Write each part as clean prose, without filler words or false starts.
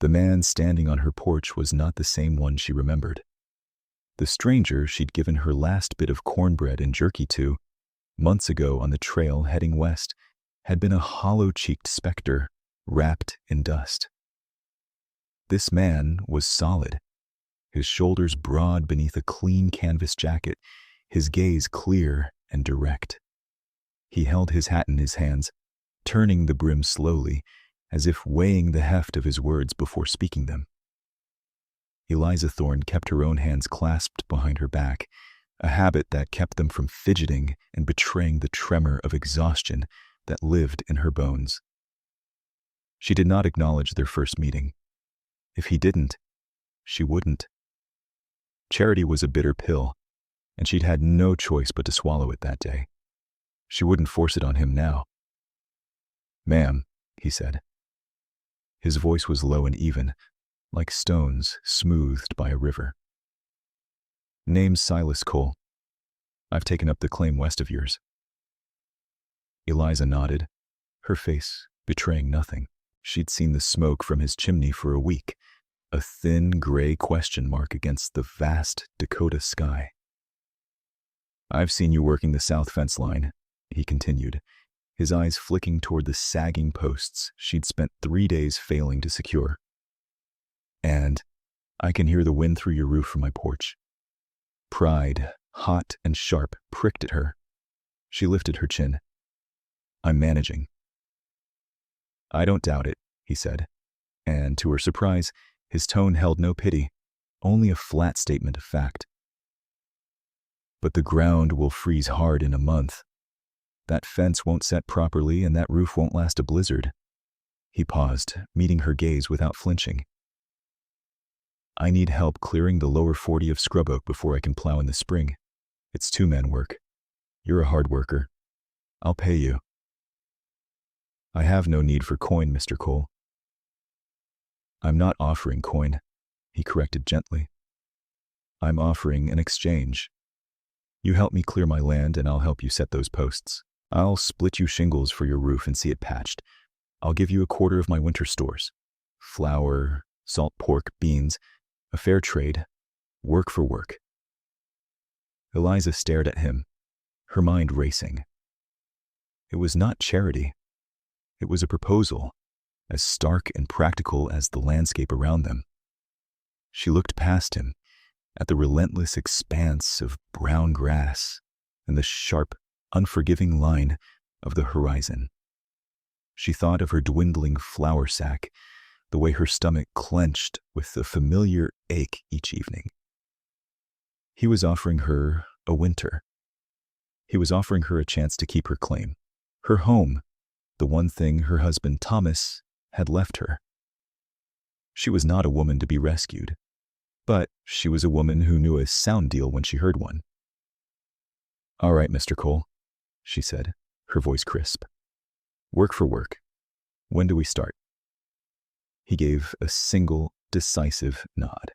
The man standing on her porch was not the same one she remembered. The stranger she'd given her last bit of cornbread and jerky to, months ago on the trail heading west, had been a hollow-cheeked specter wrapped in dust. This man was solid, his shoulders broad beneath a clean canvas jacket, his gaze clear and direct. He held his hat in his hands, turning the brim slowly, as if weighing the heft of his words before speaking them. Eliza Thorne kept her own hands clasped behind her back, a habit that kept them from fidgeting and betraying the tremor of exhaustion that lived in her bones. She did not acknowledge their first meeting. If he didn't, she wouldn't. Charity was a bitter pill, and she'd had no choice but to swallow it that day. She wouldn't force it on him now. "Ma'am," he said. His voice was low and even, like stones smoothed by a river. "Name's Silas Cole. I've taken up the claim west of yours." Eliza nodded, her face betraying nothing. She'd seen the smoke from his chimney for a week, a thin gray question mark against the vast Dakota sky. "I've seen you working the south fence line," he continued, his eyes flicking toward the sagging posts she'd spent 3 days failing to secure. "And I can hear the wind through your roof from my porch." Pride, hot and sharp, pricked at her. She lifted her chin. "I'm managing." "I don't doubt it," he said, and to her surprise, his tone held no pity, only a flat statement of fact. "But the ground will freeze hard in a month. That fence won't set properly and that roof won't last a blizzard." He paused, meeting her gaze without flinching. "I need help clearing the lower 40 of scrub oak before I can plow in the spring. It's two-man work. You're a hard worker. I'll pay you." "I have no need for coin, Mr. Cole." "I'm not offering coin," he corrected gently. "I'm offering an exchange. You help me clear my land and I'll help you set those posts. I'll split you shingles for your roof and see it patched. I'll give you a quarter of my winter stores. Flour, salt pork, beans, a fair trade, work for work." Eliza stared at him, her mind racing. It was not charity. It was a proposal, as stark and practical as the landscape around them. She looked past him, at the relentless expanse of brown grass and the sharp, unforgiving line of the horizon. She thought of her dwindling flour sack, the way her stomach clenched with a familiar ache each evening. He was offering her a winter. He was offering her a chance to keep her claim, her home, the one thing her husband Thomas had left her. She was not a woman to be rescued, but she was a woman who knew a sound deal when she heard one. "All right, Mr. Cole," she said, her voice crisp. "Work for work. When do we start?" He gave a single, decisive nod.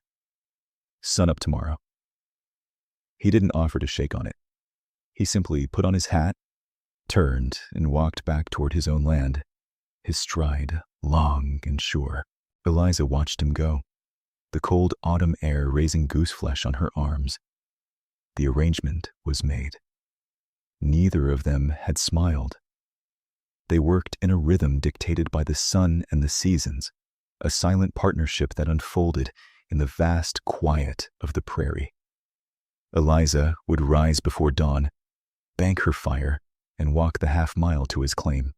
"Sun up tomorrow." He didn't offer to shake on it. He simply put on his hat, turned, and walked back toward his own land, his stride long and sure. Eliza watched him go, the cold autumn air raising gooseflesh on her arms. The arrangement was made. Neither of them had smiled. They worked in a rhythm dictated by the sun and the seasons, a silent partnership that unfolded in the vast quiet of the prairie. Eliza would rise before dawn, bank her fire, and walk the half-mile to his claim.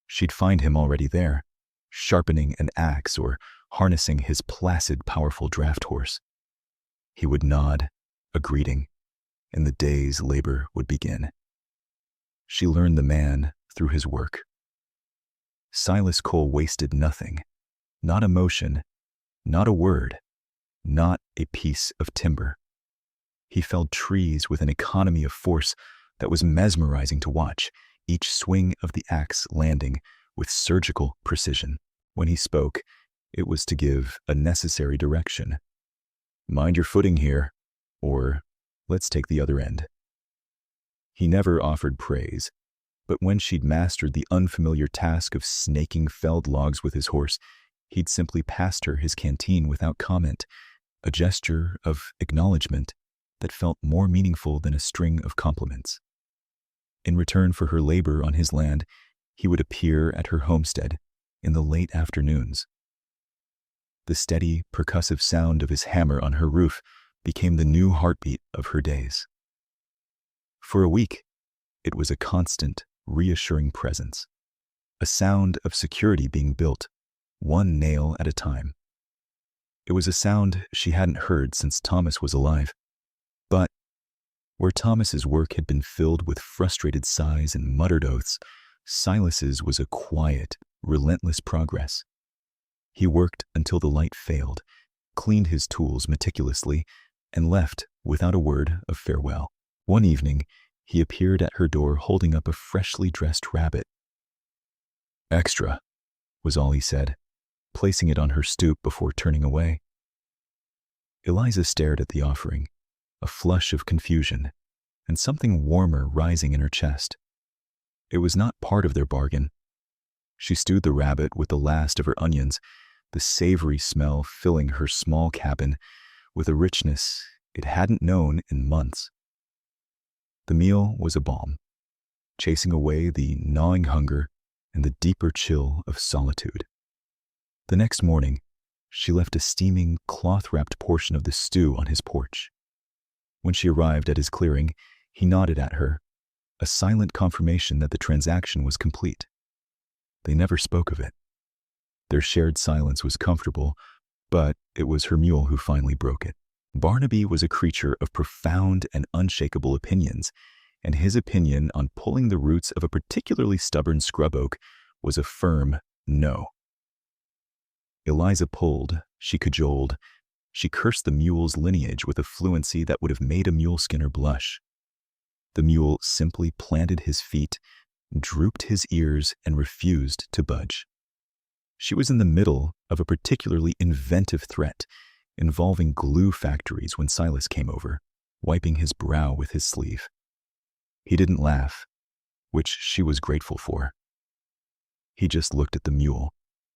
She'd find him already there, sharpening an axe or harnessing his placid, powerful draft horse. He would nod, a greeting, and the day's labor would begin. She learned the man through his work. Silas Cole wasted nothing, not a motion, not a word, not a piece of timber. He felled trees with an economy of force that was mesmerizing to watch, each swing of the axe landing with surgical precision. When he spoke, it was to give a necessary direction. "Mind your footing here," or "let's take the other end." He never offered praise, but when she'd mastered the unfamiliar task of snaking felled logs with his horse, He'd simply passed her his canteen without comment, a gesture of acknowledgement that felt more meaningful than a string of compliments. In return for her labor on his land, he would appear at her homestead in the late afternoons. The steady, percussive sound of his hammer on her roof became the new heartbeat of her days. For a week, it was a constant, reassuring presence, a sound of security being built, one nail at a time. It was a sound she hadn't heard since Thomas was alive, but where Thomas's work had been filled with frustrated sighs and muttered oaths, Silas's was a quiet, relentless progress. He worked until the light failed, cleaned his tools meticulously, and left without a word of farewell. One evening, he appeared at her door holding up a freshly dressed rabbit. "Extra," was all he said, placing it on her stoop before turning away. Eliza stared at the offering, a flush of confusion, and something warmer rising in her chest. It was not part of their bargain. She stewed the rabbit with the last of her onions, the savory smell filling her small cabin with a richness it hadn't known in months. The meal was a balm, chasing away the gnawing hunger and the deeper chill of solitude. The next morning, she left a steaming, cloth-wrapped portion of the stew on his porch. When she arrived at his clearing, he nodded at her, a silent confirmation that the transaction was complete. They never spoke of it. Their shared silence was comfortable, but it was her mule who finally broke it. Barnaby was a creature of profound and unshakable opinions, and his opinion on pulling the roots of a particularly stubborn scrub oak was a firm no. Eliza pulled, she cajoled, she cursed the mule's lineage with a fluency that would have made a mule skinner blush. The mule simply planted his feet, drooped his ears, and refused to budge. She was in the middle of a particularly inventive threat involving glue factories when Silas came over, wiping his brow with his sleeve. He didn't laugh, which she was grateful for. He just looked at the mule,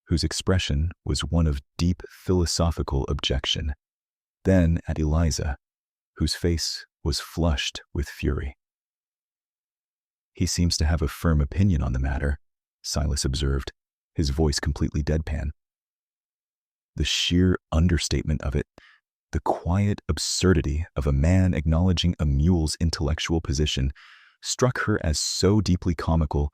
whose expression was one of deep philosophical objection, then at Eliza, whose face was flushed with fury. "He seems to have a firm opinion on the matter," Silas observed, his voice completely deadpan. The sheer understatement of it, the quiet absurdity of a man acknowledging a mule's intellectual position, struck her as so deeply comical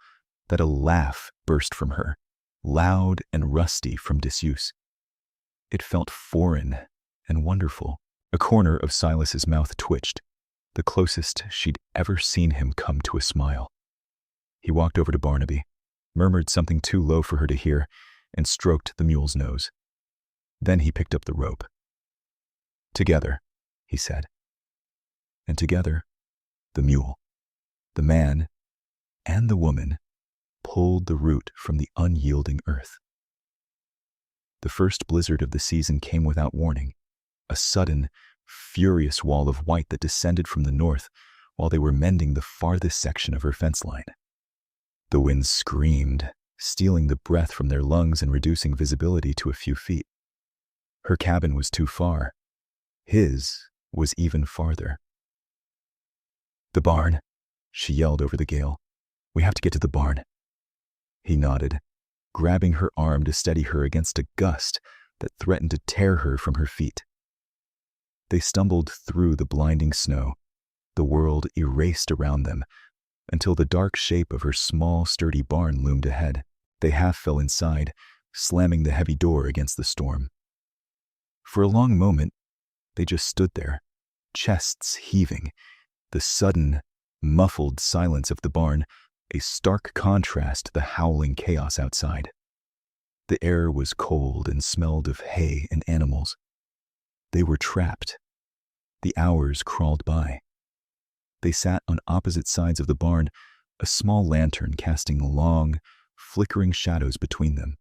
that a laugh burst from her, loud and rusty from disuse. It felt foreign and wonderful. A corner of Silas's mouth twitched, the closest she'd ever seen him come to a smile. He walked over to Barnaby, murmured something too low for her to hear, and stroked the mule's nose. Then he picked up the rope. "Together," he said. And together, the mule, the man, and the woman pulled the root from the unyielding earth. The first blizzard of the season came without warning, a sudden, furious wall of white that descended from the north while they were mending the farthest section of her fence line. The wind screamed, stealing the breath from their lungs and reducing visibility to a few feet. Her cabin was too far. His was even farther. "The barn," she yelled over the gale. "We have to get to the barn." He nodded, grabbing her arm to steady her against a gust that threatened to tear her from her feet. They stumbled through the blinding snow, the world erased around them, until the dark shape of her small, sturdy barn loomed ahead. They half fell inside, slamming the heavy door against the storm. For a long moment, they just stood there, chests heaving, the sudden, muffled silence of the barn a stark contrast to the howling chaos outside. The air was cold and smelled of hay and animals. They were trapped. The hours crawled by. They sat on opposite sides of the barn, a small lantern casting long, flickering shadows between them.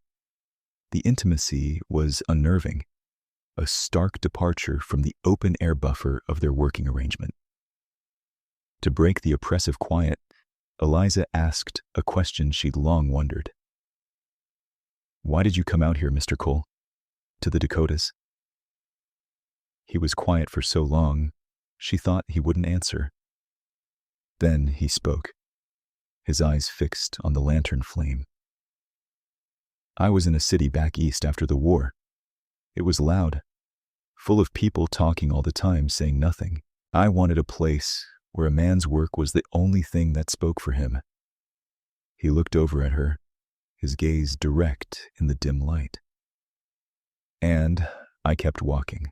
The intimacy was unnerving, a stark departure from the open-air buffer of their working arrangement. To break the oppressive quiet, Eliza asked a question she'd long wondered. "Why did you come out here, Mr. Cole?" To the Dakotas? He was quiet for so long, she thought he wouldn't answer. Then he spoke, his eyes fixed on the lantern flame. I was in a city back east after the war. It was loud, full of people talking all the time, saying nothing. I wanted a place where a man's work was the only thing that spoke for him. He looked over at her, his gaze direct in the dim light. And I kept walking.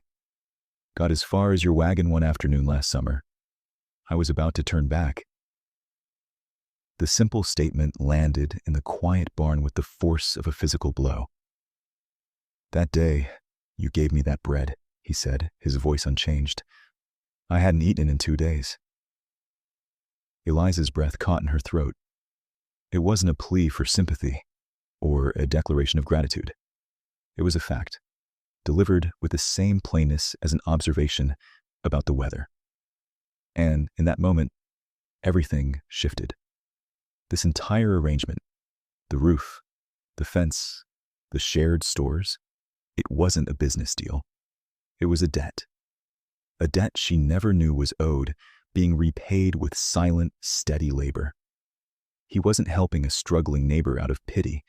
Got as far as your wagon one afternoon last summer. I was about to turn back. The simple statement landed in the quiet barn with the force of a physical blow. That day, you gave me that bread, he said, his voice unchanged. I hadn't eaten in 2 days. Eliza's breath caught in her throat. It wasn't a plea for sympathy or a declaration of gratitude. It was a fact, delivered with the same plainness as an observation about the weather. And in that moment, everything shifted. This entire arrangement, the roof, the fence, the shared stores, it wasn't a business deal. It was a debt she never knew was owed, being repaid with silent, steady labor. He wasn't helping a struggling neighbor out of pity.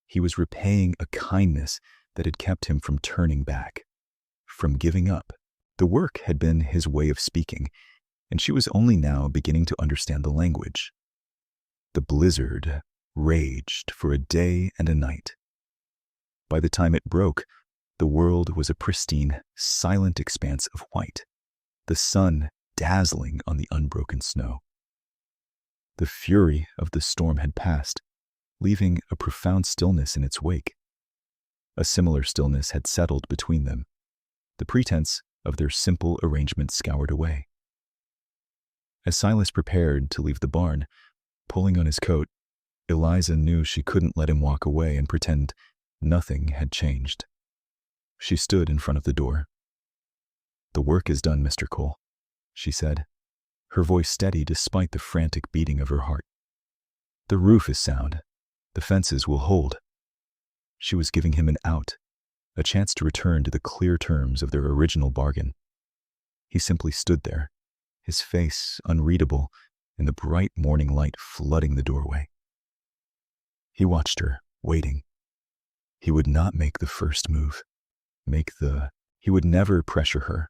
He was repaying a kindness that had kept him from turning back, from giving up. The work had been his way of speaking, and she was only now beginning to understand the language. The blizzard raged for a day and a night. By the time it broke, the world was a pristine, silent expanse of white, the sun dazzling on the unbroken snow. The fury of the storm had passed, leaving a profound stillness in its wake. A similar stillness had settled between them, the pretense of their simple arrangement scoured away. As Silas prepared to leave the barn, pulling on his coat, Eliza knew she couldn't let him walk away and pretend nothing had changed. She stood in front of the door. "The work is done, Mr. Cole," she said, her voice steady despite the frantic beating of her heart. "The roof is sound. The fences will hold." She was giving him an out, a chance to return to the clear terms of their original bargain. He simply stood there, his face unreadable in the bright morning light flooding the doorway. He watched her, waiting. He would not make the first move. He would never pressure her,